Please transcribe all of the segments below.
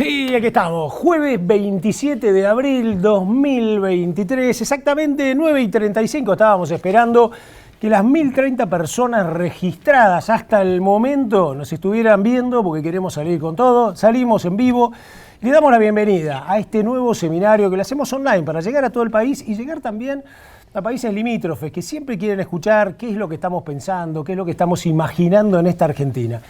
Sí, aquí estamos, jueves 27 de abril 2023, exactamente 9:35 estábamos esperando que las 1030 personas registradas hasta el momento nos estuvieran viendo porque queremos salir con todo. Salimos en vivo y le damos la bienvenida a este nuevo seminario que lo hacemos online para llegar a todo el país y llegar también a países limítrofes que siempre quieren escuchar qué es lo que estamos pensando, qué es lo que estamos imaginando en esta Argentina.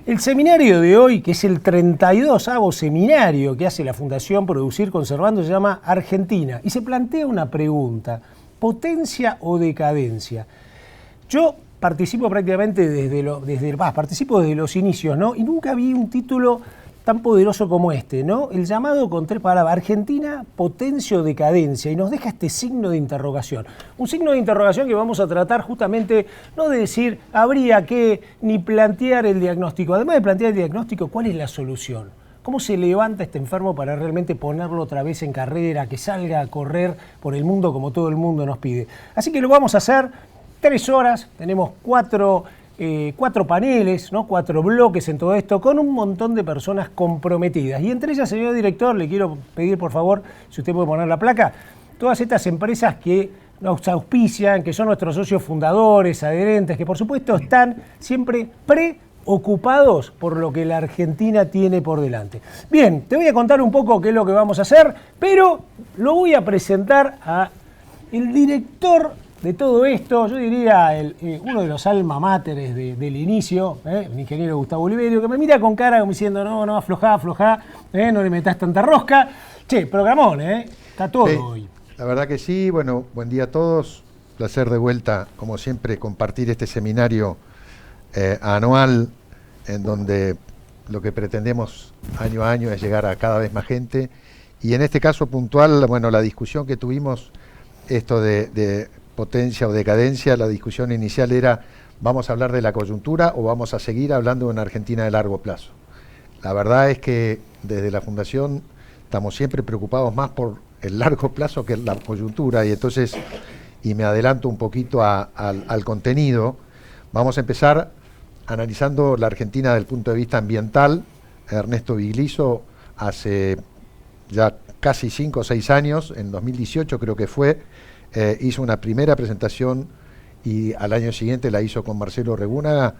El seminario de hoy, que es el 32º seminario que hace la Fundación Producir Conservando, se llama Argentina y se plantea una pregunta: ¿potencia o decadencia? Yo participo prácticamente participo desde los inicios, ¿no? Y nunca vi un título tan poderoso como este, ¿no? El llamado con 3 palabras: Argentina, potencia o decadencia, y nos deja este signo de interrogación. Un signo de interrogación que vamos a tratar justamente, no de decir habría que, ni plantear el diagnóstico. Además de plantear el diagnóstico, ¿cuál es la solución? ¿Cómo se levanta este enfermo para realmente ponerlo otra vez en carrera, que salga a correr por el mundo como todo el mundo nos pide? Así que lo vamos a hacer 3 horas, tenemos 4 paneles, ¿no? 4 bloques en todo esto, con un montón de personas comprometidas. Y entre ellas, señor director, le quiero pedir, por favor, si usted puede poner la placa, todas estas empresas que nos auspician, que son nuestros socios fundadores, adherentes, que por supuesto están siempre preocupados por lo que la Argentina tiene por delante. Bien, te voy a contar un poco qué es lo que vamos a hacer, pero lo voy a presentar a el director de todo esto, yo diría uno de los alma mater del inicio, el ingeniero Gustavo Oliverio, que me mira con cara como diciendo, no, aflojá, no le metas tanta rosca. Che, programón, está todo hoy. La verdad que sí, bueno, buen día a todos, placer de vuelta, como siempre, compartir este seminario anual, en donde lo que pretendemos año a año es llegar a cada vez más gente, y en este caso puntual, bueno, la discusión que tuvimos, esto de potencia o decadencia, la discusión inicial era: ¿vamos a hablar de la coyuntura o vamos a seguir hablando de una Argentina de largo plazo? La verdad es que desde la Fundación estamos siempre preocupados más por el largo plazo que la coyuntura, y entonces, y me adelanto un poquito al contenido, vamos a empezar analizando la Argentina desde el punto de vista ambiental. Ernesto Bigliso hace ya casi 5 o 6 años, en 2018 creo que fue, hizo una primera presentación y al año siguiente la hizo con Marcelo Regúnaga,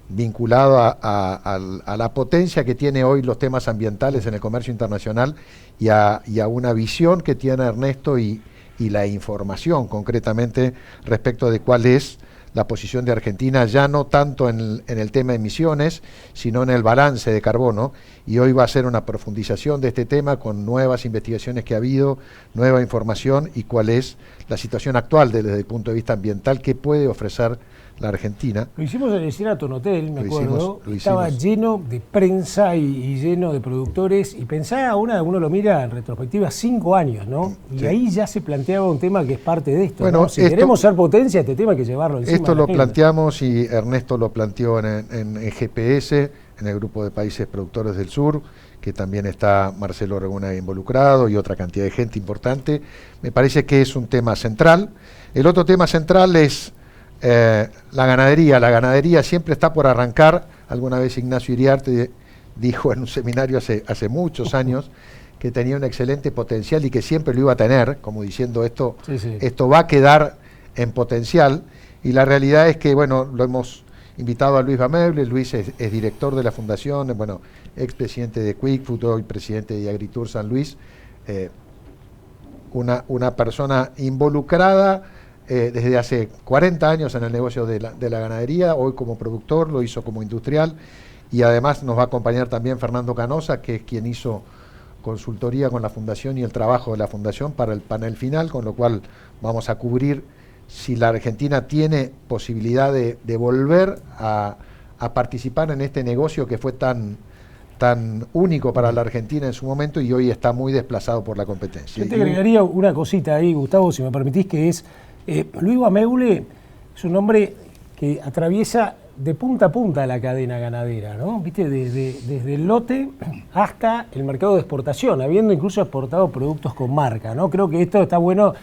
vinculado a la potencia que tiene hoy los temas ambientales en el comercio internacional y a una visión que tiene Ernesto y la información concretamente respecto de cuál es la posición de Argentina, ya no tanto en el tema de emisiones, sino en el balance de carbono, y hoy va a ser una profundización de este tema con nuevas investigaciones que ha habido, nueva información y cuál es la situación actual desde el punto de vista ambiental que puede ofrecer la Argentina. Lo hicimos en el Sheraton Hotel, me acuerdo, estaba lleno de prensa y lleno de productores, y pensaba, uno lo mira en retrospectiva, 5 años, ¿no? Y sí, ahí ya se planteaba un tema que es parte de esto, bueno, ¿no? Si queremos ser potencia, este tema hay que llevarlo encima. Esto lo planteamos, y Ernesto lo planteó en GPS, en el grupo de países productores del sur, que también está Marcelo Regúnaga involucrado y otra cantidad de gente importante. Me parece que es un tema central. El otro tema central es la ganadería. La ganadería siempre está por arrancar. Alguna vez Ignacio Iriarte dijo en un seminario hace muchos años que tenía un excelente potencial y que siempre lo iba a tener, como diciendo esto va a quedar en potencial, y la realidad es que, bueno, lo hemos invitado a Luis Bameuble. Luis es director de la Fundación, bueno, expresidente de Quickfood, hoy presidente de Agritur San Luis, una persona involucrada desde hace 40 años en el negocio de la ganadería, hoy como productor, lo hizo como industrial, y además nos va a acompañar también Fernando Canosa, que es quien hizo consultoría con la Fundación y el trabajo de la Fundación para el panel final, con lo cual vamos a cubrir si la Argentina tiene posibilidad de volver a participar en este negocio que fue tan único para la Argentina en su momento y hoy está muy desplazado por la competencia. Yo te agregaría una cosita ahí, Gustavo, si me permitís, que es Luis Bameuble es un hombre que atraviesa de punta a punta la cadena ganadera, ¿no? ¿Viste? Desde el lote hasta el mercado de exportación, habiendo incluso exportado productos con marca, ¿no? Creo que esto está bueno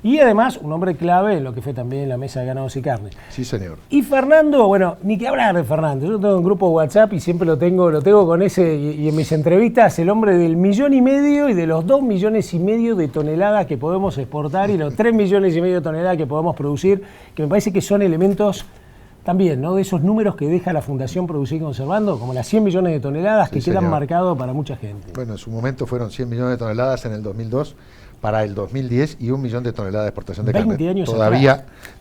y además un hombre clave en lo que fue también la mesa de ganados y carne. Sí, señor. Y Fernando, bueno, ni que hablar de Fernando. Yo tengo un grupo WhatsApp y siempre lo tengo con ese, y en mis entrevistas, el hombre del 1,5 millones y de los 2,5 millones de toneladas que podemos exportar y los 3,5 millones de toneladas que podemos producir, que me parece que son elementos también, ¿no? De esos números que deja la Fundación Producir y Conservando, como las 100 millones de toneladas que quedan marcados para mucha gente. Bueno, en su momento fueron 100 millones de toneladas en el 2002, para el 2010 y 1 millón de toneladas de exportación de 20 carne. años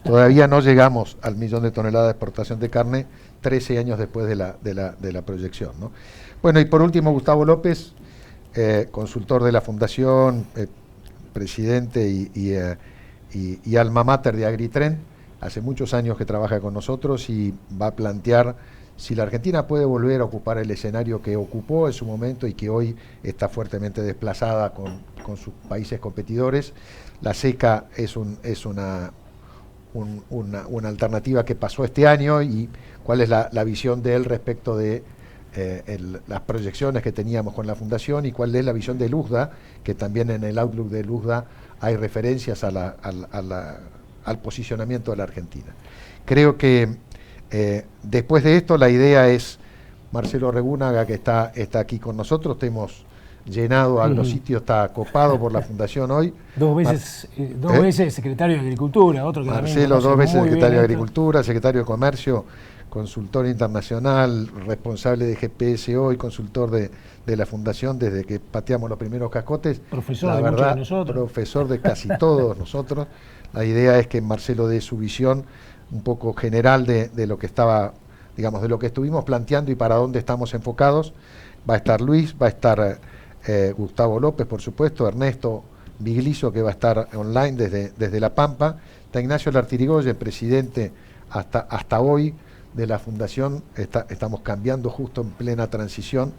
Todavía no llegamos al 1 millón de toneladas de exportación de carne 13 años después de la proyección, ¿no? Bueno, y por último, Gustavo López, consultor de la Fundación, presidente y alma mater de Agritren, hace muchos años que trabaja con nosotros y va a plantear si la Argentina puede volver a ocupar el escenario que ocupó en su momento y que hoy está fuertemente desplazada con sus países competidores. La seca es una alternativa que pasó este año, y cuál es la visión de él respecto de las proyecciones que teníamos con la Fundación, y cuál es la visión de Luzda, que también en el outlook de Luzda hay referencias al posicionamiento de la Argentina. Creo que después de esto la idea es, Marcelo Regúnaga, que está aquí con nosotros, te hemos llenado a los sitios, está copado por la Fundación hoy. Dos veces secretario de Agricultura, otro que Marcelo, 2 veces secretario de Agricultura, secretario de Comercio, consultor internacional, responsable de GPS hoy, consultor de la Fundación desde que pateamos los primeros cascotes. Profesor la de verdad, muchos de nosotros. Profesor de casi todos nosotros. La idea es que Marcelo dé su visión un poco general de lo que estaba, digamos, de lo que estuvimos planteando y para dónde estamos enfocados. Va a estar Luis, va a estar Gustavo López, por supuesto, Ernesto Bigliso, que va a estar online desde La Pampa. Está Ignacio Lartirigoyen, presidente hasta hoy de la Fundación. Estamos cambiando justo en plena transición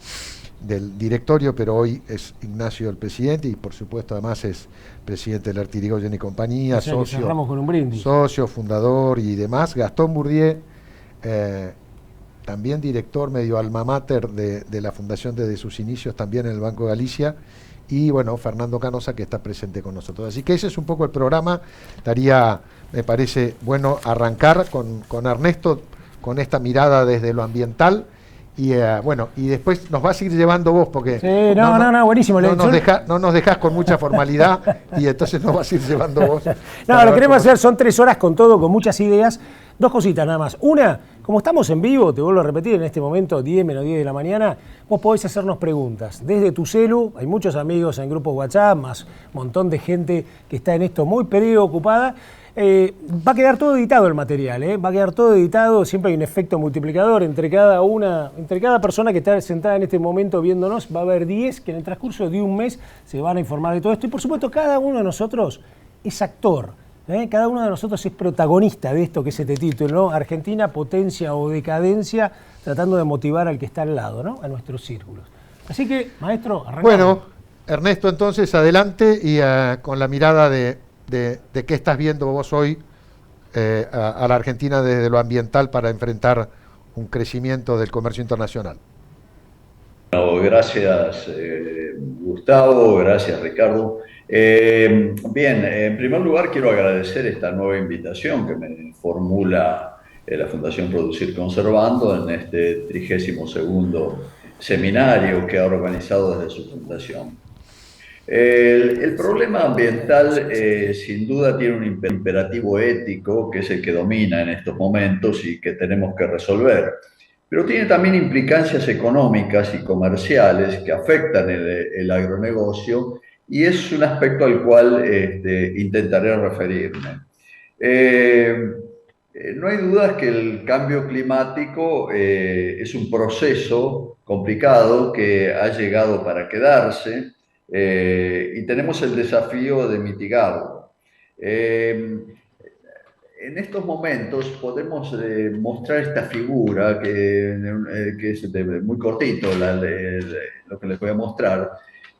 del directorio, pero hoy es Ignacio el presidente y por supuesto además es presidente del Lartirigoyen y compañía, o sea, cerramos con un brindis. Socio, fundador y demás. Gastón Bourdieu, también director medio alma mater de la Fundación desde sus inicios también en el Banco de Galicia, y bueno, Fernando Canosa, que está presente con nosotros. Así que ese es un poco el programa. Me parece bueno arrancar con Ernesto, con esta mirada desde lo ambiental. Y bueno, y después nos vas a ir llevando vos, porque sí, no, buenísimo. No nos dejás con mucha formalidad, y entonces nos vas a ir llevando vos. No, lo que queremos hacer son 3 horas con todo, con muchas ideas. 2 cositas nada más. Una, como estamos en vivo, te vuelvo a repetir, en este momento, 10 menos 10 de la mañana, vos podés hacernos preguntas. Desde tu celu, hay muchos amigos en grupos WhatsApp, más un montón de gente que está en esto muy preocupada. Va a quedar todo editado el material, va a quedar todo editado, siempre hay un efecto multiplicador entre cada persona que está sentada en este momento viéndonos, va a haber 10 que en el transcurso de un mes se van a informar de todo esto, y por supuesto cada uno de nosotros es actor, cada uno de nosotros es protagonista de esto que es este título, ¿no? Argentina, potencia o decadencia, tratando de motivar al que está al lado, ¿no? A nuestros círculos. Así que, maestro, arrancamos. Bueno, Ernesto, entonces adelante, y con la mirada de qué estás viendo vos hoy a la Argentina desde lo ambiental para enfrentar un crecimiento del comercio internacional. Bueno, gracias Gustavo, gracias Ricardo. Bien, en primer lugar quiero agradecer esta nueva invitación que me formula la Fundación Producir Conservando en este 32º seminario que ha organizado desde su fundación. El problema ambiental sin duda tiene un imperativo ético que es el que domina en estos momentos y que tenemos que resolver, pero tiene también implicancias económicas y comerciales que afectan el agronegocio, y es un aspecto al cual intentaré referirme. No hay dudas que el cambio climático es un proceso complicado que ha llegado para quedarse. Y tenemos el desafío de mitigarlo. En estos momentos podemos mostrar esta figura que es muy cortito, lo que les voy a mostrar,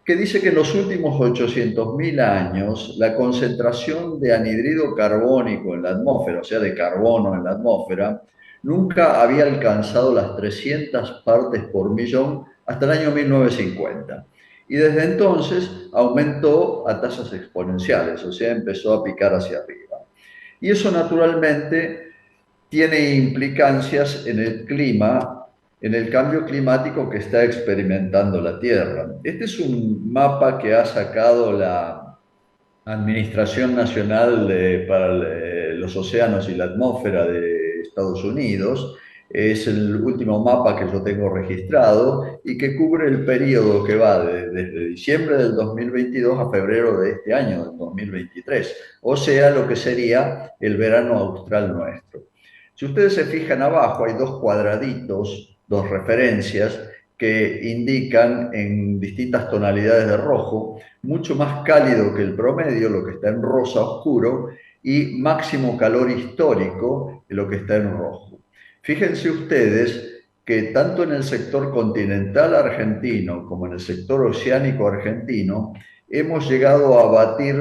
que dice que en los últimos 800.000 años la concentración de anhidrido carbónico en la atmósfera, o sea, de carbono en la atmósfera, nunca había alcanzado las 300 partes por millón hasta el año 1950. y desde entonces aumentó a tasas exponenciales, o sea, empezó a picar hacia arriba. Y eso naturalmente tiene implicancias en el clima, en el cambio climático que está experimentando la Tierra. Este es un mapa que ha sacado la Administración Nacional para los Océanos y la Atmósfera de Estados Unidos. Es el último mapa que yo tengo registrado y que cubre el periodo que va desde diciembre del 2022 a febrero de este año, del 2023, o sea, lo que sería el verano austral nuestro. Si ustedes se fijan abajo, hay dos cuadraditos, dos referencias que indican en distintas tonalidades de rojo, mucho más cálido que el promedio, lo que está en rosa oscuro, y máximo calor histórico, lo que está en rojo. Fíjense ustedes que tanto en el sector continental argentino como en el sector oceánico argentino hemos llegado a batir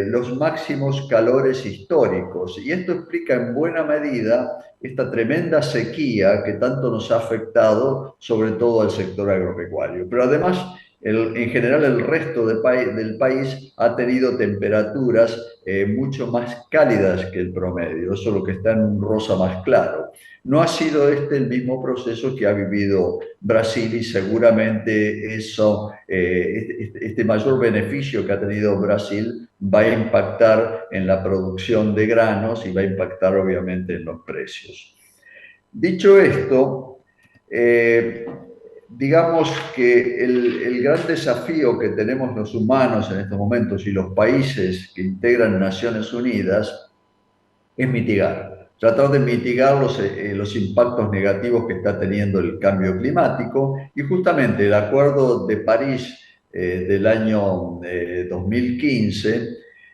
los máximos calores históricos, y esto explica en buena medida esta tremenda sequía que tanto nos ha afectado, sobre todo al sector agropecuario. Pero además, en general, el resto del país ha tenido temperaturas mucho más cálidas que el promedio, solo que está en un rosa más claro. No ha sido este el mismo proceso que ha vivido Brasil, y seguramente eso, este mayor beneficio que ha tenido Brasil va a impactar en la producción de granos y va a impactar obviamente en los precios. Dicho esto, digamos que el gran desafío que tenemos los humanos en estos momentos y los países que integran Naciones Unidas es mitigar, tratar de mitigar los impactos negativos que está teniendo el cambio climático, y justamente el Acuerdo de París del año 2015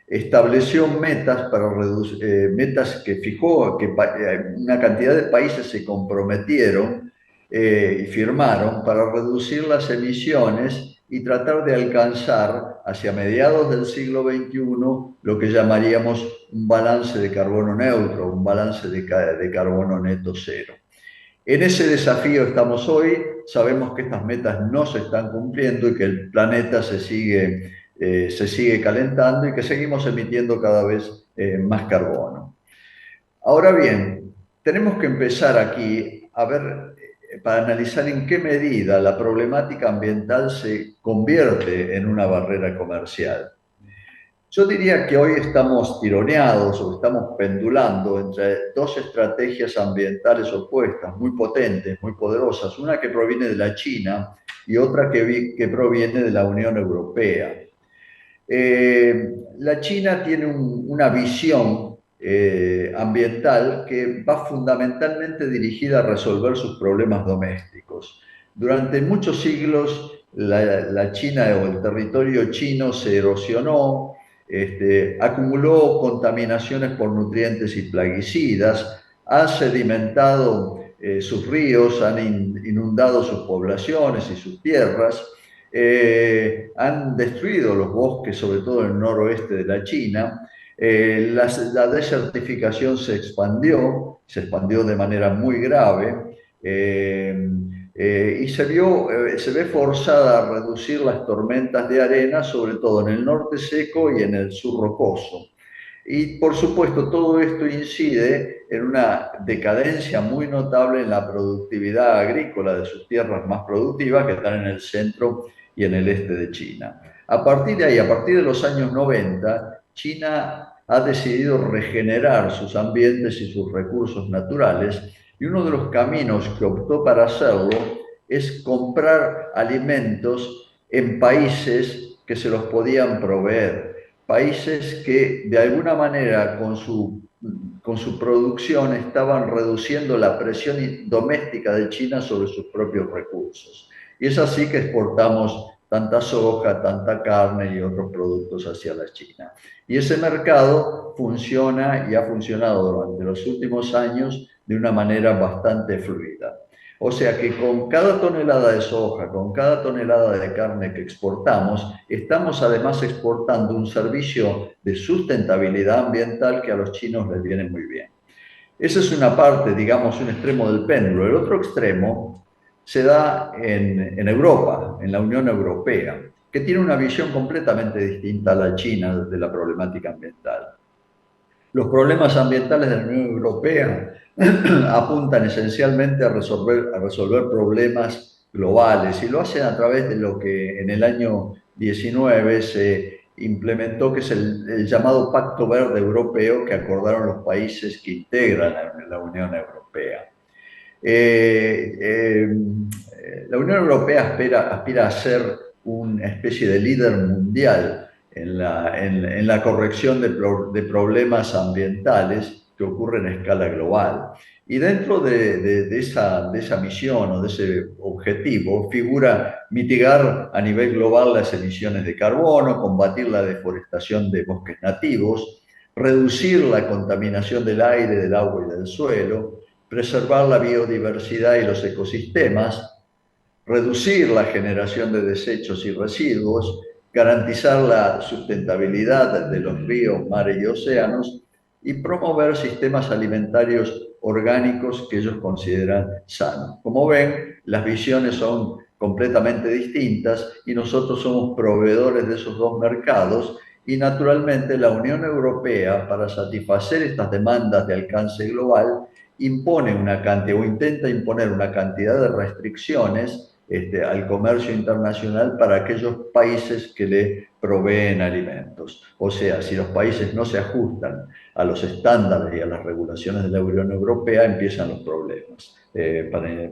estableció metas para reducir, metas que fijó, que una cantidad de países se comprometieron y firmaron para reducir las emisiones y tratar de alcanzar hacia mediados del siglo XXI lo que llamaríamos un balance de carbono neutro, un balance de carbono neto cero. En ese desafío estamos hoy. Sabemos que estas metas no se están cumpliendo y que el planeta se sigue calentando y que seguimos emitiendo cada vez más carbono. Ahora bien, tenemos que empezar aquí a ver, para analizar en qué medida la problemática ambiental se convierte en una barrera comercial. Yo diría que hoy estamos tironeados o estamos pendulando entre dos estrategias ambientales opuestas, muy potentes, muy poderosas, una que proviene de la China y otra que proviene de la Unión Europea. La China tiene una visión ambiental que va fundamentalmente dirigida a resolver sus problemas domésticos. Durante muchos siglos la China o el territorio chino se erosionó, acumuló contaminaciones por nutrientes y plaguicidas, ha sedimentado sus ríos, han inundado sus poblaciones y sus tierras, han destruido los bosques, sobre todo en el noroeste de la China. La desertificación se expandió de manera muy grave, y se ve forzada a reducir las tormentas de arena, sobre todo en el norte seco y en el sur rocoso. Y por supuesto todo esto incide en una decadencia muy notable en la productividad agrícola de sus tierras más productivas, que están en el centro y en el este de China. A partir de ahí, a partir de los años 90, China ha decidido regenerar sus ambientes y sus recursos naturales, y uno de los caminos que optó para hacerlo es comprar alimentos en países que se los podían proveer, países que de alguna manera con su producción estaban reduciendo la presión doméstica de China sobre sus propios recursos. Y es así que exportamos tanta soja, tanta carne y otros productos hacia la China. Y ese mercado funciona y ha funcionado durante los últimos años de una manera bastante fluida. O sea que con cada tonelada de soja, con cada tonelada de carne que exportamos, estamos además exportando un servicio de sustentabilidad ambiental que a los chinos les viene muy bien. Esa es una parte, digamos, un extremo del péndulo. El otro extremo se da en Europa, en la Unión Europea, que tiene una visión completamente distinta a la China de la problemática ambiental. Los problemas ambientales de la Unión Europea apuntan esencialmente a resolver problemas globales y lo hacen a través de lo que en el año 19 se implementó, que es el llamado Pacto Verde Europeo que acordaron los países que integran la Unión Europea. La Unión Europea aspira a ser una especie de líder mundial en la corrección de problemas ambientales que ocurren a escala global. Y dentro de esa misión o de ese objetivo figura mitigar a nivel global las emisiones de carbono, combatir la deforestación de bosques nativos, reducir la contaminación del aire, del agua y del suelo, preservar la biodiversidad y los ecosistemas, reducir la generación de desechos y residuos, garantizar la sustentabilidad de los ríos, mares y océanos y promover sistemas alimentarios orgánicos que ellos consideran sanos. Como ven, las visiones son completamente distintas y nosotros somos proveedores de esos dos mercados y naturalmente la Unión Europea, para satisfacer estas demandas de alcance global, impone una cantidad o intenta imponer una cantidad de restricciones al comercio internacional para aquellos países que le proveen alimentos. O sea, si los países no se ajustan a los estándares y a las regulaciones de la Unión Europea, empiezan los problemas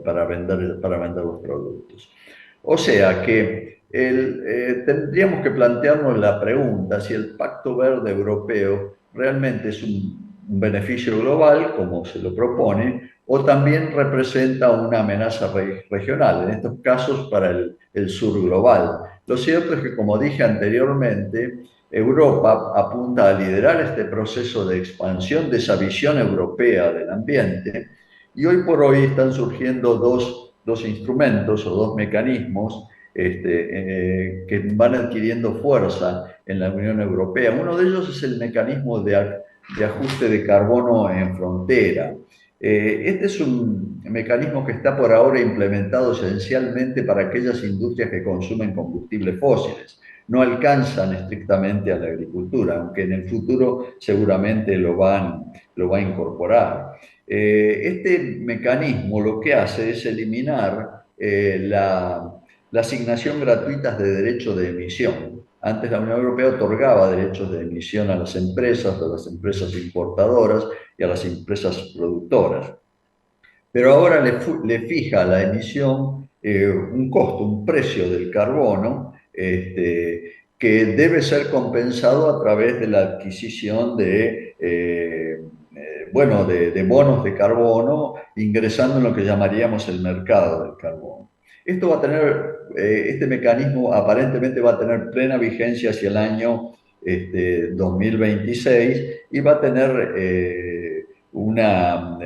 para vender los productos. O sea que tendríamos que plantearnos la pregunta si el Pacto Verde Europeo realmente es un beneficio global, como se lo propone, o también representa una amenaza regional, en estos casos para el sur global. Lo cierto es que, como dije anteriormente, Europa apunta a liderar este proceso de expansión de esa visión europea del ambiente y hoy por hoy están surgiendo dos instrumentos o dos mecanismos que van adquiriendo fuerza en la Unión Europea. Uno de ellos es el mecanismo de ajuste de carbono en frontera. Este es un mecanismo que está por ahora implementado esencialmente para aquellas industrias que consumen combustibles fósiles. No alcanzan estrictamente a la agricultura, aunque en el futuro seguramente lo va a incorporar. Este mecanismo lo que hace es eliminar la asignación gratuita de derechos de emisión. Antes la Unión Europea otorgaba derechos de emisión a las empresas importadoras y a las empresas productoras. Pero ahora le fija a la emisión un costo, un precio del carbono que debe ser compensado a través de la adquisición de bonos de carbono, ingresando en lo que llamaríamos el mercado del carbono. Esto va a tener, este mecanismo aparentemente va a tener plena vigencia hacia el año 2026 y va a tener una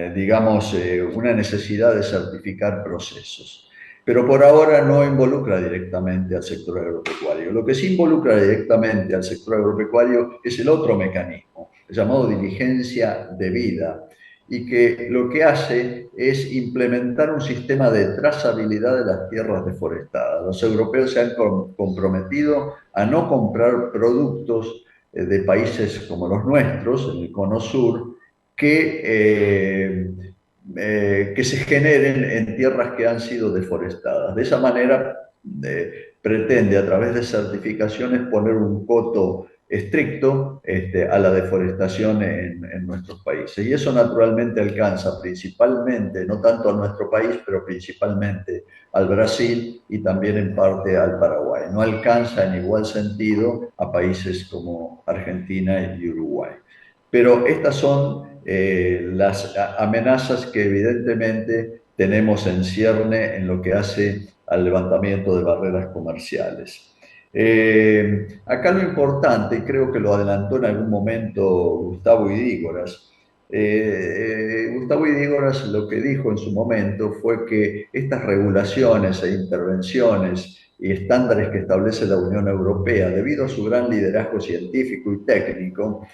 necesidad de certificar procesos. Pero por ahora no involucra directamente al sector agropecuario. Lo que sí involucra directamente al sector agropecuario es el otro mecanismo, llamado diligencia debida, y que lo que hace es implementar un sistema de trazabilidad de las tierras deforestadas. Los europeos se han comprometido a no comprar productos de países como los nuestros, en el Cono Sur, que se generen en tierras que han sido deforestadas. De esa manera pretende a través de certificaciones poner un coto estricto a la deforestación en nuestros países. Y eso naturalmente alcanza principalmente, no tanto a nuestro país, pero principalmente al Brasil y también en parte al Paraguay. No alcanza en igual sentido a países como Argentina y Uruguay. Pero estas son las amenazas que evidentemente tenemos en cierne en lo que hace al levantamiento de barreras comerciales. Acá lo importante, creo que lo adelantó en algún momento Gustavo Idígoras. Gustavo Idígoras lo que dijo en su momento fue que estas regulaciones e intervenciones y estándares que establece la Unión Europea, debido a su gran liderazgo científico y técnico,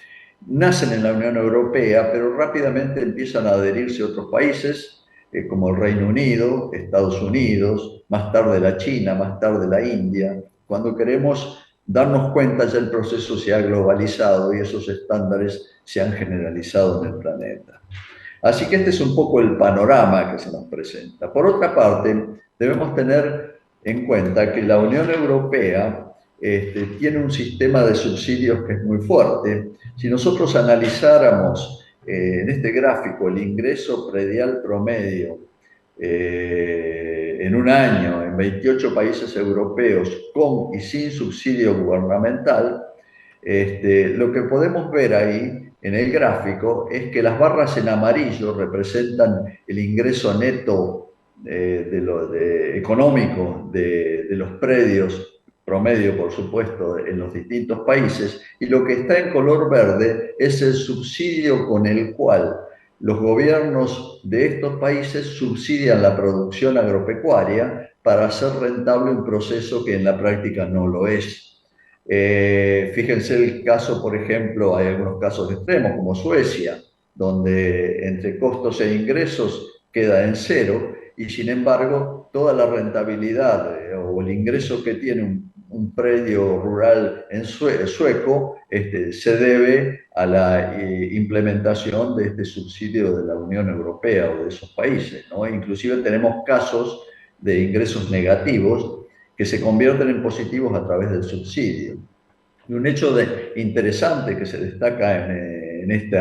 nacen en la Unión Europea, pero rápidamente empiezan a adherirse otros países, como el Reino Unido, Estados Unidos, más tarde la China, más tarde la India. Cuando queremos darnos cuenta, ya el proceso se ha globalizado y esos estándares se han generalizado en el planeta. Así que este es un poco el panorama que se nos presenta. Por otra parte, debemos tener en cuenta que la Unión Europea tiene un sistema de subsidios que es muy fuerte. Si nosotros analizáramos en este gráfico el ingreso predial promedio en un año en 28 países europeos con y sin subsidio gubernamental, lo que podemos ver ahí en el gráfico es que las barras en amarillo representan el ingreso neto económico de los predios, promedio por supuesto, en los distintos países, y lo que está en color verde es el subsidio con el cual los gobiernos de estos países subsidian la producción agropecuaria para hacer rentable un proceso que en la práctica no lo es. Fíjense el caso, por ejemplo, hay algunos casos extremos como Suecia, donde entre costos e ingresos queda en cero y sin embargo toda la rentabilidad o el ingreso que tiene un predio rural en sueco se debe a la implementación de este subsidio de la Unión Europea o de esos países, ¿no? Inclusive tenemos casos de ingresos negativos que se convierten en positivos a través del subsidio. Y un hecho interesante que se destaca en este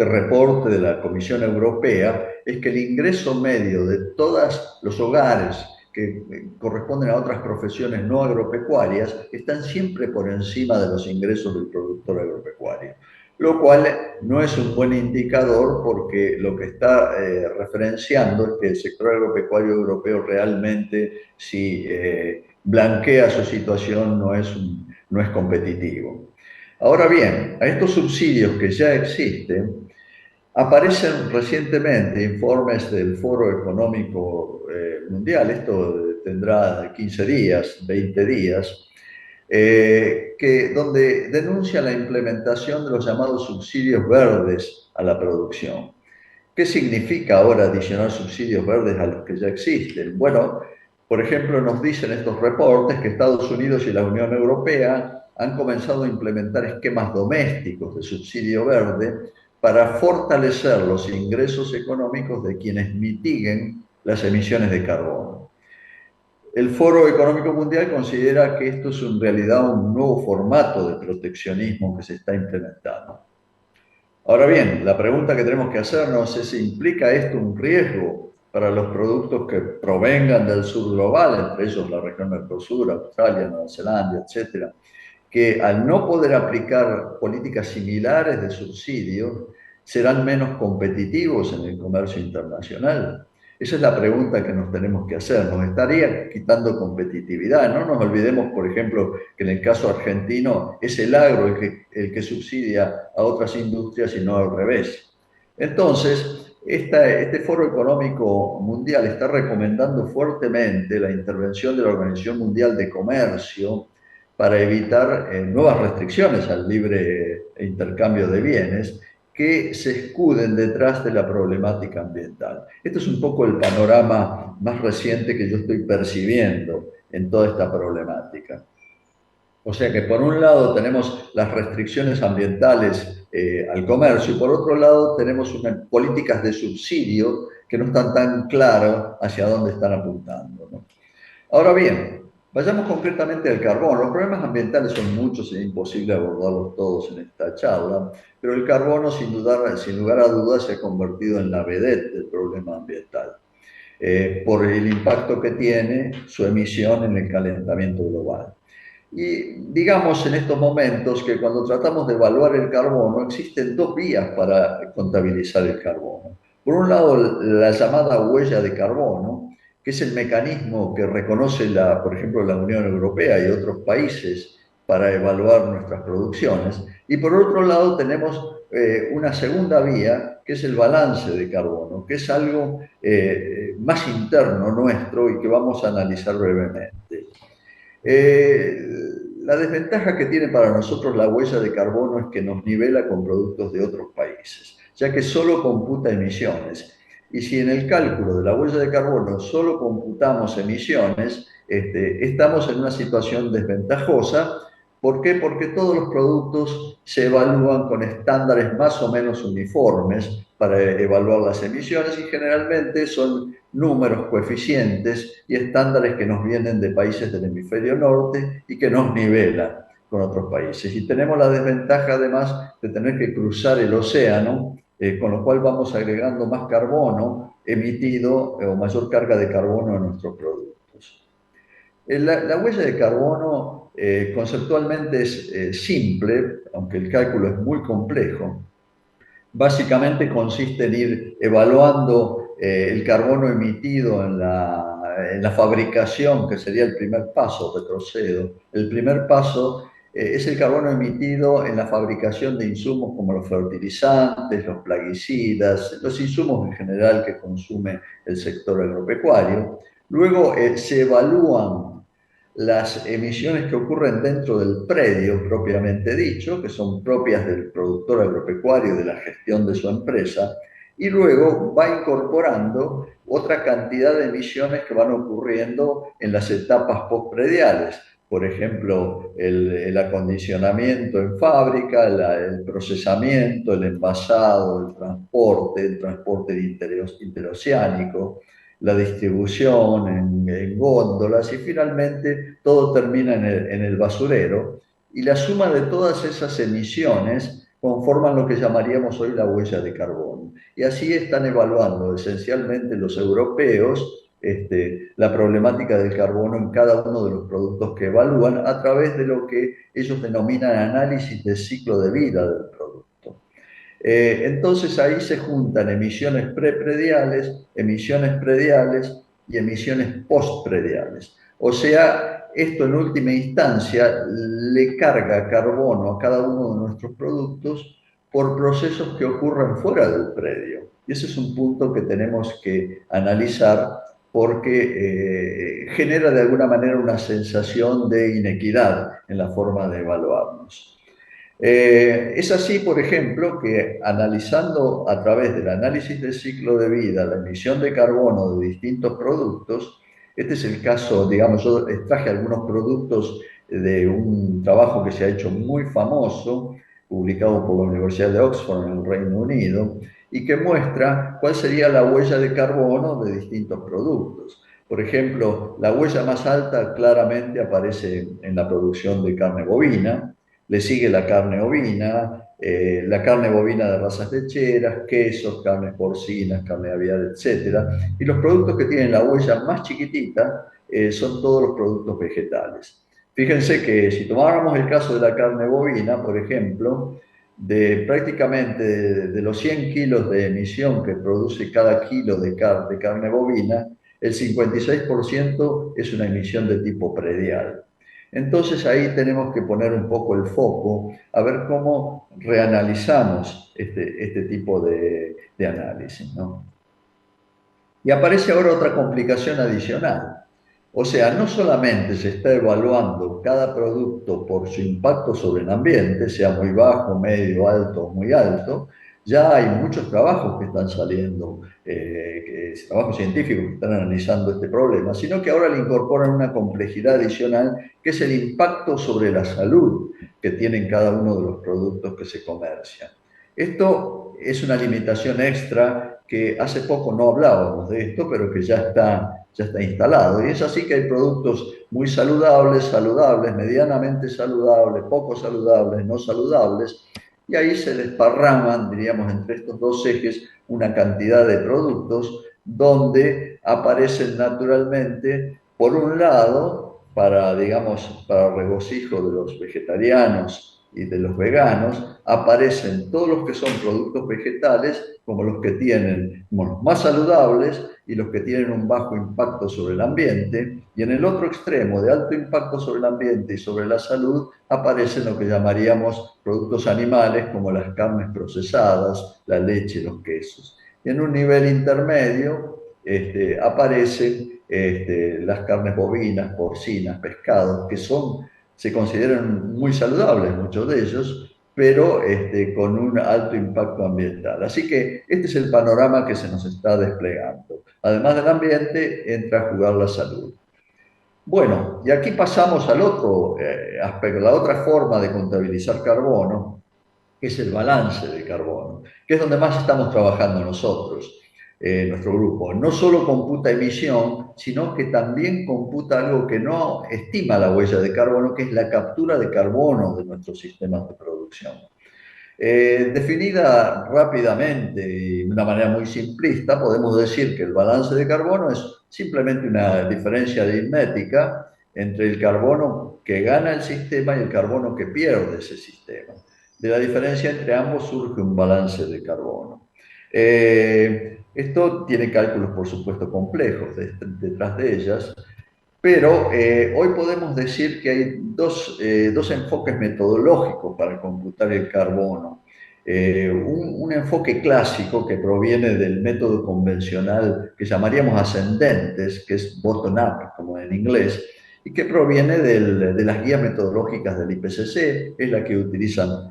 reporte de la Comisión Europea es que el ingreso medio de todos los hogares que corresponden a otras profesiones no agropecuarias están siempre por encima de los ingresos del productor agropecuario, lo cual no es un buen indicador porque lo que está referenciando es que el sector agropecuario europeo realmente, si blanquea su situación, no es competitivo. Ahora bien, a estos subsidios que ya existen, aparecen recientemente informes del Foro Económico Mundial, esto tendrá 15 días, 20 días, donde denuncia la implementación de los llamados subsidios verdes a la producción. ¿Qué significa ahora adicionar subsidios verdes a los que ya existen? Bueno, por ejemplo, nos dicen estos reportes que Estados Unidos y la Unión Europea han comenzado a implementar esquemas domésticos de subsidio verde para fortalecer los ingresos económicos de quienes mitiguen las emisiones de carbono. El Foro Económico Mundial considera que esto es en realidad un nuevo formato de proteccionismo que se está implementando. Ahora bien, la pregunta que tenemos que hacernos es si implica esto un riesgo para los productos que provengan del sur global, entre ellos la región Mercosur, Australia, Nueva Zelanda, etcétera, que al no poder aplicar políticas similares de subsidio, serán menos competitivos en el comercio internacional. Esa es la pregunta que nos tenemos que hacer. ¿Nos estaría quitando competitividad? No nos olvidemos, por ejemplo, que en el caso argentino es el agro el que subsidia a otras industrias y no al revés. Entonces, este Foro Económico Mundial está recomendando fuertemente la intervención de la Organización Mundial de Comercio para evitar nuevas restricciones al libre intercambio de bienes que se escuden detrás de la problemática ambiental. Esto es un poco el panorama más reciente que yo estoy percibiendo en toda esta problemática. O sea que por un lado tenemos las restricciones ambientales al comercio y por otro lado tenemos unas políticas de subsidio que no están tan claras hacia dónde están apuntando, ¿no? Ahora bien, vayamos concretamente al carbón. Los problemas ambientales son muchos y es imposible abordarlos todos en esta charla, pero el carbono sin lugar a dudas se ha convertido en la vedette del problema ambiental por el impacto que tiene su emisión en el calentamiento global. Y digamos en estos momentos que cuando tratamos de evaluar el carbono existen dos vías para contabilizar el carbono. Por un lado, la llamada huella de carbono, que es el mecanismo que reconoce, por ejemplo, la Unión Europea y otros países para evaluar nuestras producciones. Y por otro lado tenemos una segunda vía, que es el balance de carbono, que es algo más interno nuestro y que vamos a analizar brevemente. La desventaja que tiene para nosotros la huella de carbono es que nos nivela con productos de otros países. ya que solo computa emisiones. Y si en el cálculo de la huella de carbono solo computamos emisiones, estamos en una situación desventajosa. ¿Por qué? Porque todos los productos se evalúan con estándares más o menos uniformes para evaluar las emisiones y generalmente son números, coeficientes y estándares que nos vienen de países del hemisferio norte y que nos nivelan con otros países. Y tenemos la desventaja además de tener que cruzar el océano, con lo cual vamos agregando más carbono emitido o mayor carga de carbono en nuestros productos. La huella de carbono conceptualmente es simple, aunque el cálculo es muy complejo. Básicamente consiste en ir evaluando el carbono emitido en la fabricación, que sería el primer paso, retrocedo. El primer paso es el carbono emitido en la fabricación de insumos como los fertilizantes, los plaguicidas, los insumos en general que consume el sector agropecuario. Luego se evalúan las emisiones que ocurren dentro del predio propiamente dicho, que son propias del productor agropecuario, de la gestión de su empresa, y luego va incorporando otra cantidad de emisiones que van ocurriendo en las etapas postprediales. Por ejemplo, el acondicionamiento en fábrica, el procesamiento, el envasado, el transporte interoceánico, la distribución en góndolas y finalmente todo termina en el basurero. Y la suma de todas esas emisiones conforman lo que llamaríamos hoy la huella de carbono. Y así están evaluando esencialmente los europeos la problemática del carbono en cada uno de los productos que evalúan a través de lo que ellos denominan análisis de ciclo de vida del producto. Entonces ahí se juntan emisiones preprediales, emisiones prediales y emisiones postprediales. O sea, esto en última instancia le carga carbono a cada uno de nuestros productos por procesos que ocurren fuera del predio. Y ese es un punto que tenemos que analizar porque genera de alguna manera una sensación de inequidad en la forma de evaluarnos. Es así, por ejemplo, que analizando a través del análisis del ciclo de vida la emisión de carbono de distintos productos, este es el caso, digamos, yo extraje algunos productos de un trabajo que se ha hecho muy famoso, publicado por la Universidad de Oxford en el Reino Unido, y que muestra cuál sería la huella de carbono de distintos productos. Por ejemplo, la huella más alta claramente aparece en la producción de carne bovina, le sigue la carne ovina de razas lecheras, quesos, carnes porcinas, carne aviar, etc. Y los productos que tienen la huella más chiquitita son todos los productos vegetales. Fíjense que si tomáramos el caso de la carne bovina, por ejemplo, de prácticamente de los 100 kilos de emisión que produce cada kilo de carne bovina, el 56% es una emisión de tipo predial. Entonces ahí tenemos que poner un poco el foco a ver cómo reanalizamos este tipo de análisis, ¿no? Y aparece ahora otra complicación adicional. O sea, no solamente se está evaluando cada producto por su impacto sobre el ambiente, sea muy bajo, medio, alto o muy alto, ya hay muchos trabajos que están saliendo, trabajos científicos que están analizando este problema, sino que ahora le incorporan una complejidad adicional que es el impacto sobre la salud que tienen cada uno de los productos que se comercian. Esto es una limitación extra que hace poco no hablábamos de esto, pero que ya está instalado. Y es así que hay productos muy saludables, medianamente saludables, poco saludables, no saludables, y ahí se desparraman, diríamos, entre estos dos ejes una cantidad de productos donde aparecen naturalmente, por un lado, para regocijo de los vegetarianos y de los veganos, aparecen todos los que son productos vegetales como los que tienen, como los más saludables y los que tienen un bajo impacto sobre el ambiente, y en el otro extremo de alto impacto sobre el ambiente y sobre la salud aparecen lo que llamaríamos productos animales como las carnes procesadas, la leche, los quesos. Y en un nivel intermedio aparecen las carnes bovinas, porcinas, pescados, que se consideran muy saludables, muchos de ellos, pero con un alto impacto ambiental. Así que este es el panorama que se nos está desplegando. Además del ambiente, entra a jugar la salud. Bueno, y aquí pasamos al otro aspecto, la otra forma de contabilizar carbono, que es el balance de carbono, que es donde más estamos trabajando nosotros, nuestro grupo. No solo computa emisión, sino que también computa algo que no estima la huella de carbono, que es la captura de carbono de nuestros sistemas de producción. Definida rápidamente y de una manera muy simplista, podemos decir que el balance de carbono es simplemente una diferencia aritmética entre el carbono que gana el sistema y el carbono que pierde ese sistema. De la diferencia entre ambos surge un balance de carbono. Esto tiene cálculos, por supuesto, complejos detrás de ellas, pero hoy podemos decir que hay dos enfoques metodológicos para computar el carbono. Un enfoque clásico que proviene del método convencional que llamaríamos ascendentes, que es bottom-up, como en inglés, y que proviene de las guías metodológicas del IPCC, es la que utilizan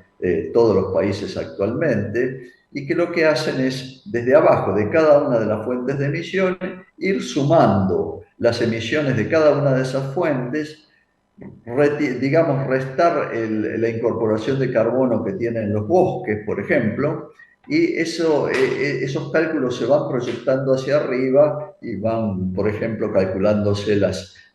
todos los países actualmente, y que lo que hacen es, desde abajo de cada una de las fuentes de emisiones, ir sumando las emisiones de cada una de esas fuentes, digamos, restar la incorporación de carbono que tienen los bosques, por ejemplo, y esos cálculos se van proyectando hacia arriba y van, por ejemplo, calculándose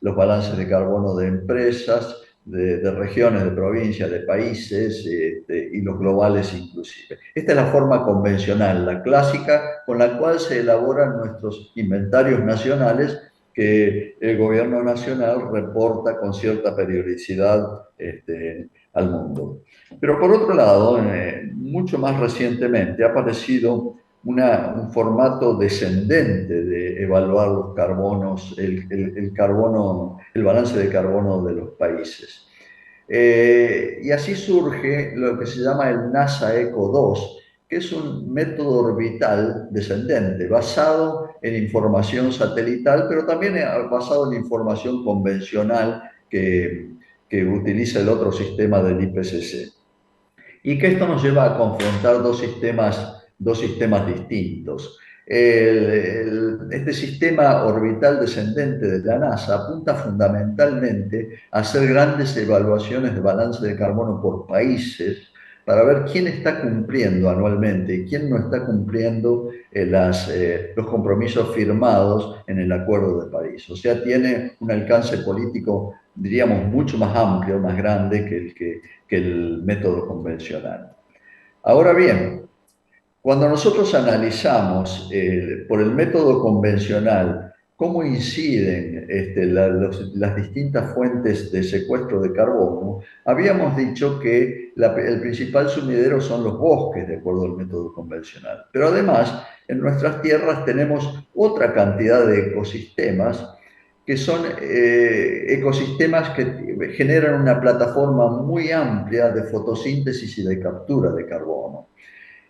los balances de carbono de empresas, de regiones, de provincias, de países y los globales inclusive. Esta es la forma convencional, la clásica, con la cual se elaboran nuestros inventarios nacionales que el gobierno nacional reporta con cierta periodicidad al mundo. Pero por otro lado, mucho más recientemente ha aparecido un formato descendente de evaluar los carbonos, el balance de carbono de los países. Y así surge lo que se llama el NASA Eco 2, que es un método orbital descendente, basado en información satelital, pero también basado en información convencional que utiliza el otro sistema del IPCC. Y que esto nos lleva a confrontar dos sistemas distintos. Este sistema orbital descendente de la NASA apunta fundamentalmente a hacer grandes evaluaciones de balance de carbono por países para ver quién está cumpliendo anualmente y quién no está cumpliendo los compromisos firmados en el Acuerdo de París. O sea, tiene un alcance político, diríamos, mucho más amplio, más grande que el método convencional. Ahora bien, cuando nosotros analizamos por el método convencional cómo inciden las distintas fuentes de secuestro de carbono, habíamos dicho que el principal sumidero son los bosques, de acuerdo al método convencional. Pero además, en nuestras tierras tenemos otra cantidad de ecosistemas que son ecosistemas que generan una plataforma muy amplia de fotosíntesis y de captura de carbono.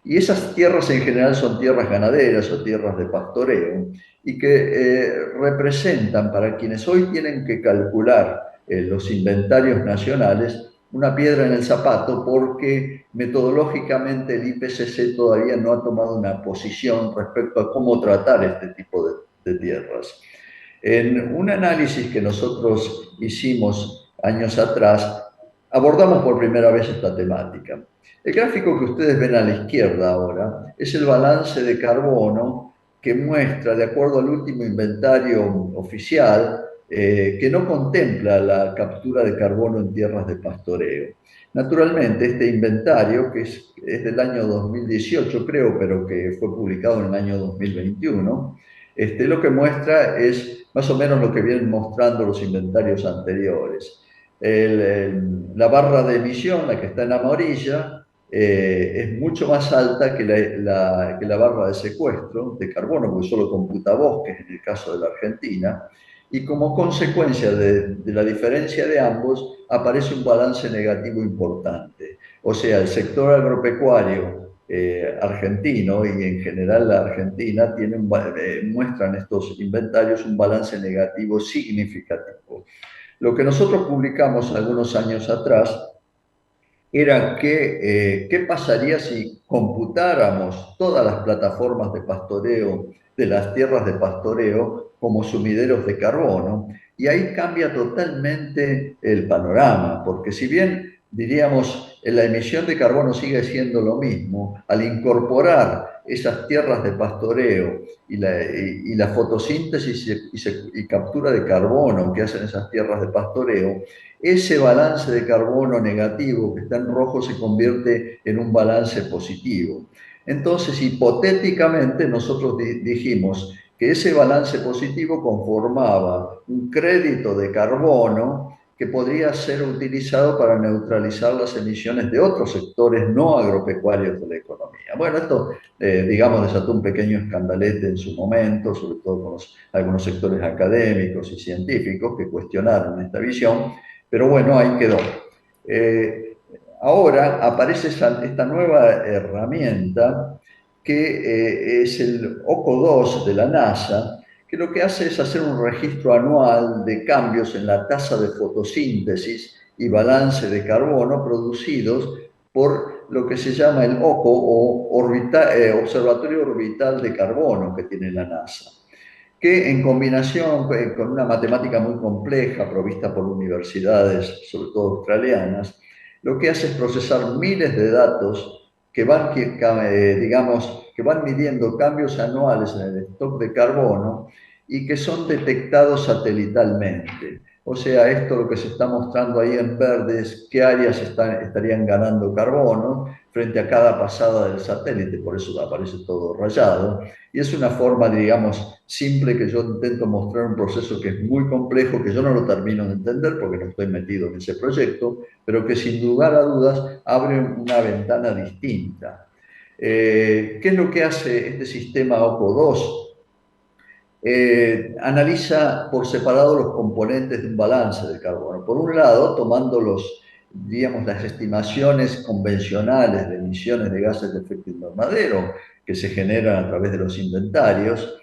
Y esas tierras en general son tierras ganaderas o tierras de pastoreo y que representan para quienes hoy tienen que calcular los inventarios nacionales una piedra en el zapato porque metodológicamente el IPCC todavía no ha tomado una posición respecto a cómo tratar este tipo de tierras. En un análisis que nosotros hicimos años atrás, abordamos por primera vez esta temática. El gráfico que ustedes ven a la izquierda ahora es el balance de carbono que muestra, de acuerdo al último inventario oficial, que no contempla la captura de carbono en tierras de pastoreo. Naturalmente, este inventario, que es del año 2018, creo, pero que fue publicado en el año 2021, lo que muestra es más o menos lo que vienen mostrando los inventarios anteriores. La barra de emisión, la que está en amarilla, es mucho más alta que la barra de secuestro de carbono, porque solo computa bosques en el caso de la Argentina, y como consecuencia de la diferencia de ambos aparece un balance negativo importante. O sea, el sector agropecuario argentino y en general la Argentina muestran estos inventarios un balance negativo significativo. Lo que nosotros publicamos algunos años atrás era que qué pasaría si computáramos todas las plataformas de pastoreo de las tierras de pastoreo como sumideros de carbono, y ahí cambia totalmente el panorama, porque si bien diríamos la emisión de carbono sigue siendo lo mismo, al incorporar esas tierras de pastoreo y la fotosíntesis y captura de carbono que hacen esas tierras de pastoreo, ese balance de carbono negativo que está en rojo se convierte en un balance positivo. Entonces, hipotéticamente, nosotros dijimos que ese balance positivo conformaba un crédito de carbono que podría ser utilizado para neutralizar las emisiones de otros sectores no agropecuarios de la economía. Bueno, esto, digamos, desató un pequeño escandalete en su momento, sobre todo con algunos sectores académicos y científicos que cuestionaron esta visión, pero bueno, ahí quedó. Ahora aparece esta nueva herramienta que es el OCO2 de la NASA, que lo que hace es hacer un registro anual de cambios en la tasa de fotosíntesis y balance de carbono producidos por lo que se llama el OCO o Observatorio Orbital de Carbono que tiene la NASA, que en combinación con una matemática muy compleja provista por universidades, sobre todo australianas, lo que hace es procesar miles de datos que van, digamos, que van midiendo cambios anuales en el stock de carbono y que son detectados satelitalmente. O sea, esto lo que se está mostrando ahí en verde es qué áreas estarían ganando carbono frente a cada pasada del satélite, por eso aparece todo rayado. Y es una forma, digamos, simple que yo intento mostrar un proceso que es muy complejo, que yo no lo termino de entender porque no estoy metido en ese proyecto, pero que sin lugar a dudas abre una ventana distinta. ¿Qué es lo que hace este sistema OCO2? Analiza por separado los componentes de un balance de carbono. Por un lado, tomando digamos, las estimaciones convencionales de emisiones de gases de efecto invernadero que se generan a través de los inventarios,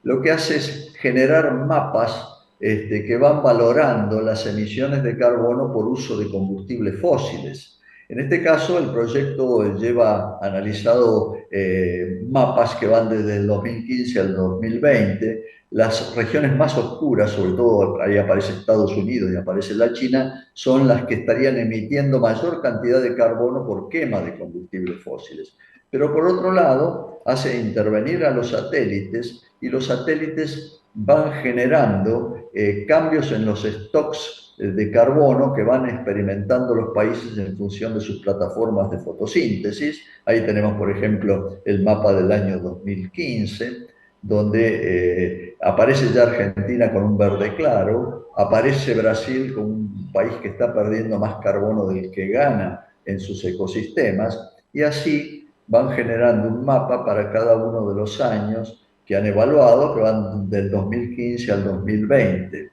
lo que hace es generar mapas que van valorando las emisiones de carbono por uso de combustibles fósiles. En este caso, el proyecto lleva analizado mapas que van desde el 2015 al 2020. Las regiones más oscuras, sobre todo ahí aparece Estados Unidos y aparece la China, son las que estarían emitiendo mayor cantidad de carbono por quema de combustibles fósiles. Pero por otro lado, hace intervenir a los satélites y los satélites van generando cambios en los stocks de carbono que van experimentando los países en función de sus plataformas de fotosíntesis. Ahí tenemos, por ejemplo, el mapa del año 2015, donde aparece ya Argentina con un verde claro, aparece Brasil como un país que está perdiendo más carbono del que gana en sus ecosistemas, y así van generando un mapa para cada uno de los años que han evaluado, que van del 2015 al 2020.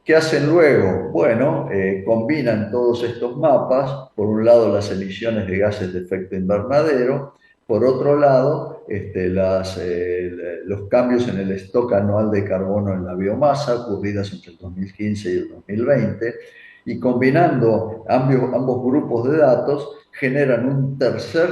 ¿Qué hacen luego? Bueno, combinan todos estos mapas, por un lado las emisiones de gases de efecto invernadero, por otro lado los cambios en el stock anual de carbono en la biomasa ocurridas entre el 2015 y el 2020, y combinando ambos grupos de datos generan un tercer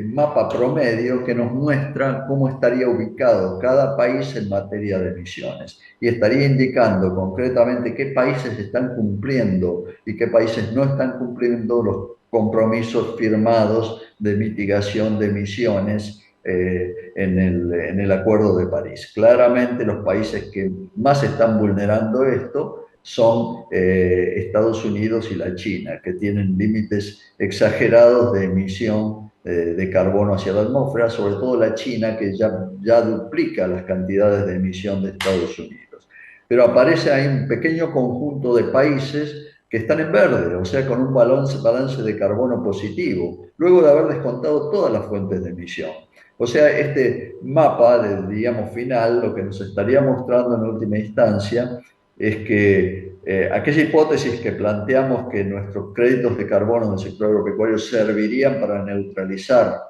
mapa promedio que nos muestra cómo estaría ubicado cada país en materia de emisiones, y estaría indicando concretamente qué países están cumpliendo y qué países no están cumpliendo los compromisos firmados de mitigación de emisiones en el Acuerdo de París. Claramente los países que más están vulnerando esto son Estados Unidos y la China, que tienen límites exagerados de emisión de carbono hacia la atmósfera, sobre todo la China, que ya duplica las cantidades de emisión de Estados Unidos. Pero aparece ahí un pequeño conjunto de países que están en verde, o sea, con un balance de carbono positivo, luego de haber descontado todas las fuentes de emisión. O sea, este mapa, digamos, final, lo que nos estaría mostrando en última instancia es que aquella hipótesis que planteamos que nuestros créditos de carbono en el sector agropecuario servirían para neutralizar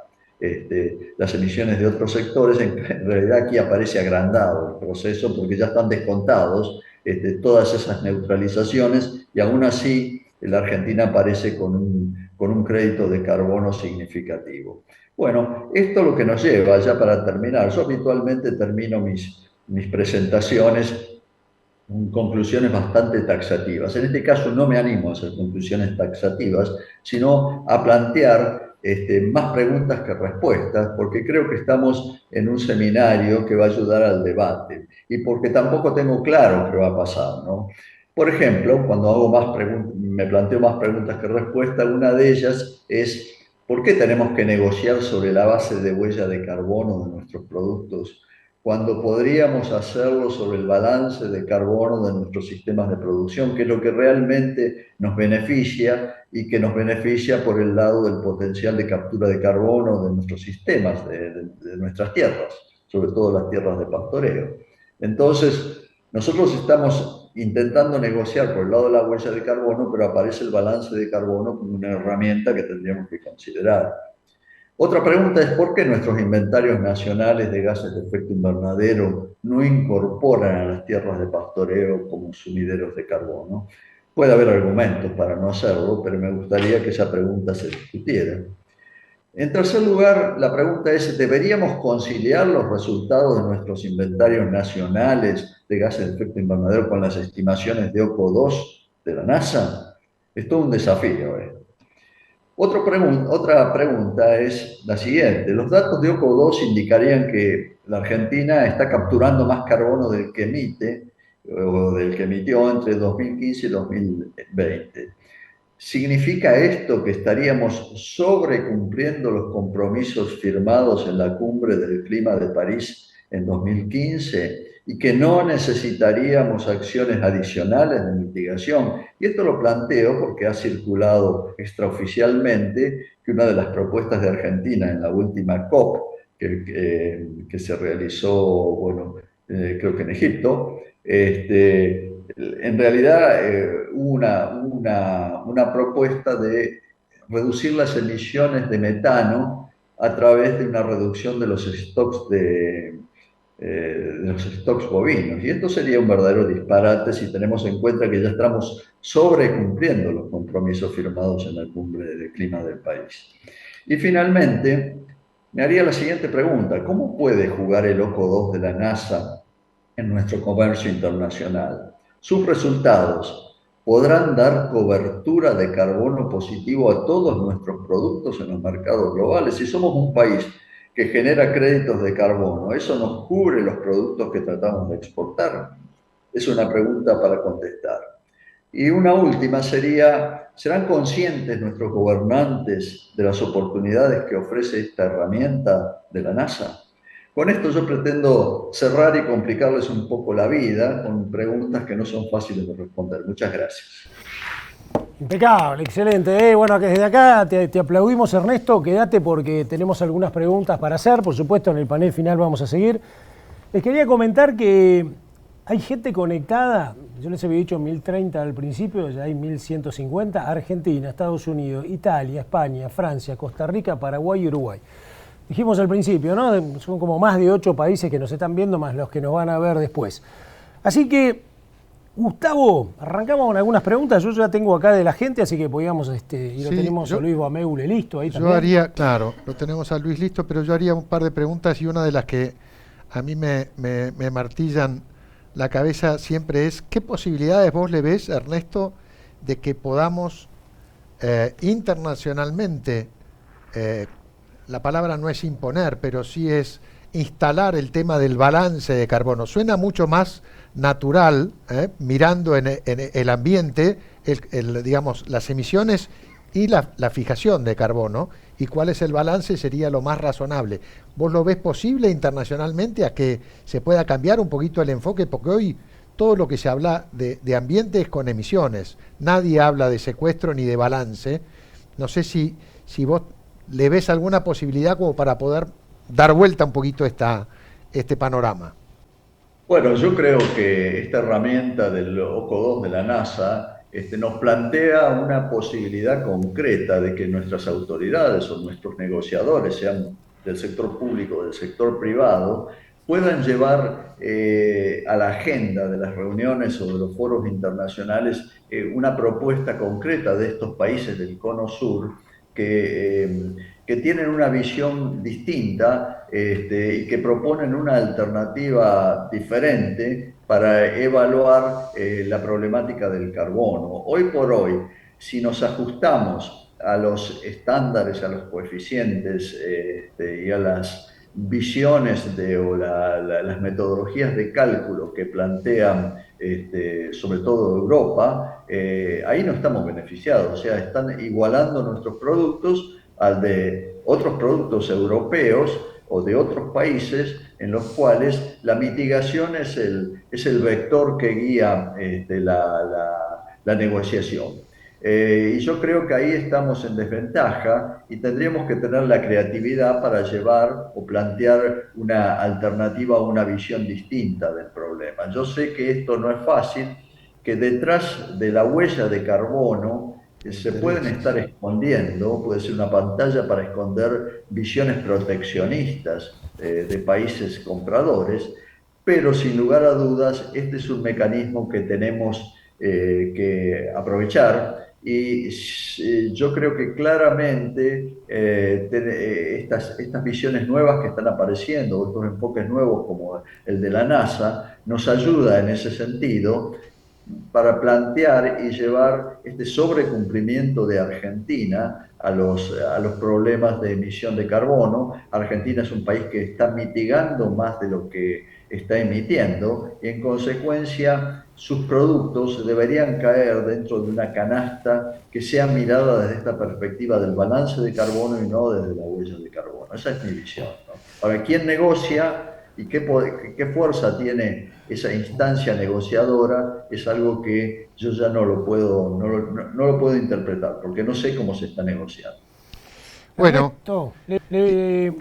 las emisiones de otros sectores, en realidad aquí aparece agrandado el proceso porque ya están descontados todas esas neutralizaciones, y aún así la Argentina aparece con un crédito de carbono significativo. Bueno, esto es lo que nos lleva, ya para terminar, yo habitualmente termino mis presentaciones con conclusiones bastante taxativas. En este caso no me animo a hacer conclusiones taxativas, sino a plantear más preguntas que respuestas, porque creo que estamos en un seminario que va a ayudar al debate y porque tampoco tengo claro qué va a pasar, ¿no? Por ejemplo, cuando hago me planteo más preguntas que respuestas, una de ellas es ¿por qué tenemos que negociar sobre la base de huella de carbono de nuestros productos cuando podríamos hacerlo sobre el balance de carbono de nuestros sistemas de producción, que es lo que realmente nos beneficia y que nos beneficia por el lado del potencial de captura de carbono de nuestros sistemas, de nuestras tierras, sobre todo las tierras de pastoreo? Entonces, nosotros estamos intentando negociar por el lado de la huella de carbono, pero aparece el balance de carbono como una herramienta que tendríamos que considerar. Otra pregunta es ¿por qué nuestros inventarios nacionales de gases de efecto invernadero no incorporan a las tierras de pastoreo como sumideros de carbono? Puede haber argumentos para no hacerlo, pero me gustaría que esa pregunta se discutiera. En tercer lugar, la pregunta es, ¿deberíamos conciliar los resultados de nuestros inventarios nacionales de gases de efecto invernadero con las estimaciones de OCO2 de la NASA? Es todo un desafío, ¿eh? Otra pregunta es la siguiente. Los datos de OCO2 indicarían que la Argentina está capturando más carbono del que emite o del que emitió entre 2015 y 2020. ¿Significa esto que estaríamos sobrecumpliendo los compromisos firmados en la Cumbre del Clima de París en 2015 y que no necesitaríamos acciones adicionales de mitigación? Y esto lo planteo porque ha circulado extraoficialmente que una de las propuestas de Argentina en la última COP que se realizó, bueno, creo que en Egipto, en realidad hubo una propuesta de reducir las emisiones de metano a través de una reducción de los stocks de los stocks bovinos. Y esto sería un verdadero disparate si tenemos en cuenta que ya estamos sobrecumpliendo los compromisos firmados en la cumbre de clima del país. Y finalmente, me haría la siguiente pregunta. ¿Cómo puede jugar el OCO2 de la NASA en nuestro comercio internacional? Sus resultados podrán dar cobertura de carbono positivo a todos nuestros productos en los mercados globales. Si somos un país que genera créditos de carbono, ¿eso nos cubre los productos que tratamos de exportar? Es una pregunta para contestar. Y una última sería, ¿serán conscientes nuestros gobernantes de las oportunidades que ofrece esta herramienta de la NASA? Con esto yo pretendo cerrar y complicarles un poco la vida con preguntas que no son fáciles de responder. Muchas gracias. Impecable, excelente. Bueno, que desde acá te aplaudimos, Ernesto. Quédate porque tenemos algunas preguntas para hacer. Por supuesto, en el panel final vamos a seguir. Les quería comentar que hay gente conectada. Yo les había dicho 1030 al principio, ya hay 1150. Argentina, Estados Unidos, Italia, España, Francia, Costa Rica, Paraguay y Uruguay. Dijimos al principio, ¿no? Son como más de 8 países que nos están viendo, más los que nos van a ver después. Así que, Gustavo, arrancamos con algunas preguntas. Yo ya tengo acá de la gente, así que podíamos, y lo tenemos a Luis Bameule listo ahí también. Yo haría, claro, lo tenemos a Luis listo, pero yo haría un par de preguntas y una de las que a mí me martillan la cabeza siempre es, ¿qué posibilidades vos le ves, Ernesto, de que podamos internacionalmente, la palabra no es imponer, pero sí es instalar el tema del balance de carbono? Suena mucho más natural, mirando en el ambiente, digamos, las emisiones y la fijación de carbono, y cuál es el balance sería lo más razonable. ¿Vos lo ves posible internacionalmente a que se pueda cambiar un poquito el enfoque? Porque hoy todo lo que se habla de ambiente es con emisiones, nadie habla de secuestro ni de balance. No sé si vos le ves alguna posibilidad como para poder dar vuelta un poquito este panorama. Bueno, yo creo que esta herramienta del OCO2 de la NASA nos plantea una posibilidad concreta de que nuestras autoridades o nuestros negociadores, sean del sector público o del sector privado, puedan llevar a la agenda de las reuniones o de los foros internacionales una propuesta concreta de estos países del Cono Sur que tienen una visión distinta y que proponen una alternativa diferente para evaluar la problemática del carbono. Hoy por hoy, si nos ajustamos a los estándares, a los coeficientes y a las visiones o las metodologías de cálculo que plantean sobre todo Europa, ahí no estamos beneficiados, o sea, están igualando nuestros productos al de otros productos europeos o de otros países en los cuales la mitigación es el vector que guía la negociación. Y yo creo que ahí estamos en desventaja y tendríamos que tener la creatividad para llevar o plantear una alternativa o una visión distinta del problema. Yo sé que esto no es fácil, que detrás de la huella de carbono se pueden estar escondiendo, puede ser una pantalla para esconder visiones proteccionistas de países compradores, pero sin lugar a dudas este es un mecanismo que tenemos que aprovechar. Y yo creo que claramente estas visiones nuevas que están apareciendo, estos enfoques nuevos como el de la NASA, nos ayuda en ese sentido para plantear y llevar este sobrecumplimiento de Argentina a los problemas de emisión de carbono. Argentina es un país que está mitigando más de lo que está emitiendo y en consecuencia sus productos deberían caer dentro de una canasta que sea mirada desde esta perspectiva del balance de carbono y no desde la huella de carbono. Esa es mi visión, ¿no? Ahora, ¿quién negocia y qué fuerza tiene esa instancia negociadora? Es algo que yo ya no lo puedo interpretar, porque no sé cómo se está negociando. Bueno, Ernesto,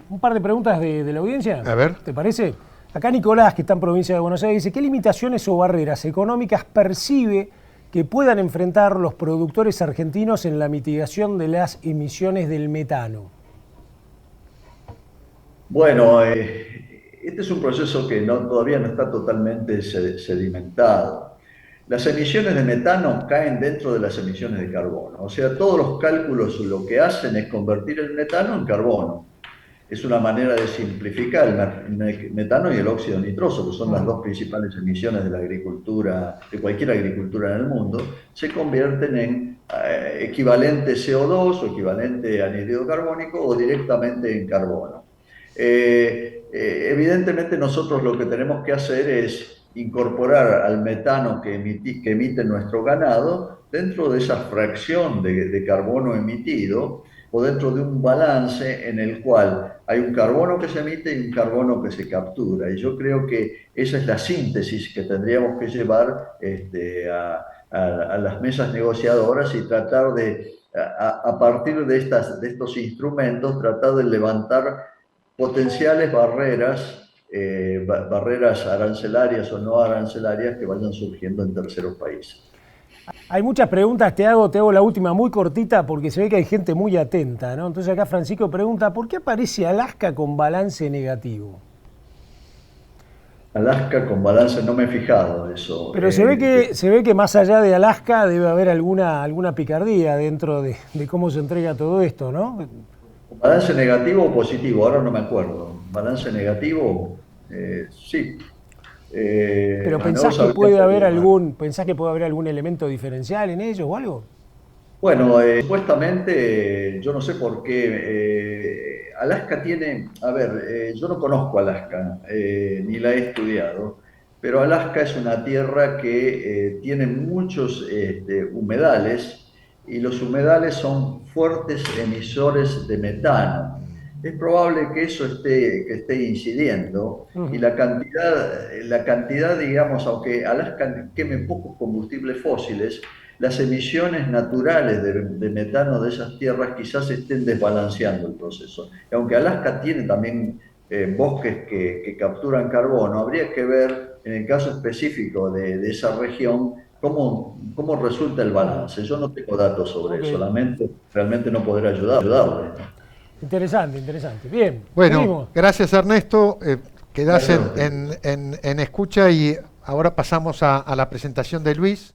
un par de preguntas de la audiencia. A ver. ¿Te parece? Acá Nicolás, que está en provincia de Buenos Aires, dice: ¿qué limitaciones o barreras económicas percibe que puedan enfrentar los productores argentinos en la mitigación de las emisiones del metano? Bueno, este es un proceso que todavía no está totalmente sedimentado. Las emisiones de metano caen dentro de las emisiones de carbono. O sea, todos los cálculos lo que hacen es convertir el metano en carbono. Es una manera de simplificar el metano y el óxido nitroso, que son las dos principales emisiones de la agricultura, de cualquier agricultura en el mundo, se convierten en equivalente CO2 o equivalente anhídrido carbónico o directamente en carbono. Evidentemente nosotros lo que tenemos que hacer es incorporar al metano que emite nuestro ganado dentro de esa fracción de carbono emitido o dentro de un balance en el cual hay un carbono que se emite y un carbono que se captura. Y yo creo que esa es la síntesis que tendríamos que llevar a las mesas negociadoras y tratar de, a partir de estos instrumentos, tratar de levantar potenciales barreras arancelarias o no arancelarias que vayan surgiendo en terceros países. Hay muchas preguntas, te hago la última muy cortita porque se ve que hay gente muy atenta, ¿no? Entonces acá Francisco pregunta: ¿por qué aparece Alaska con balance negativo? Alaska con balance, no me he fijado eso. Pero se ve que más allá de Alaska debe haber alguna picardía dentro de cómo se entrega todo esto, ¿no? ¿Balance negativo o positivo? Ahora no me acuerdo. ¿Balance negativo? Sí. ¿Pero pensás que puede haber algún elemento diferencial en ellos o algo? Bueno, supuestamente, yo no sé por qué. Alaska tiene, a ver, yo no conozco Alaska, ni la he estudiado, pero Alaska es una tierra que tiene muchos humedales y los humedales son fuertes emisores de metano. Es probable que eso esté incidiendo y la cantidad, digamos, aunque Alaska queme pocos combustibles fósiles, las emisiones naturales de metano de esas tierras quizás estén desbalanceando el proceso. Y aunque Alaska tiene también bosques que capturan carbono, habría que ver en el caso específico de esa región cómo resulta el balance. Yo no tengo datos sobre eso, realmente no podré ayudarle. Interesante. Bien. Bueno, seguimos. gracias Ernesto. quedás Perdón. en escucha y ahora pasamos a la presentación de Luis.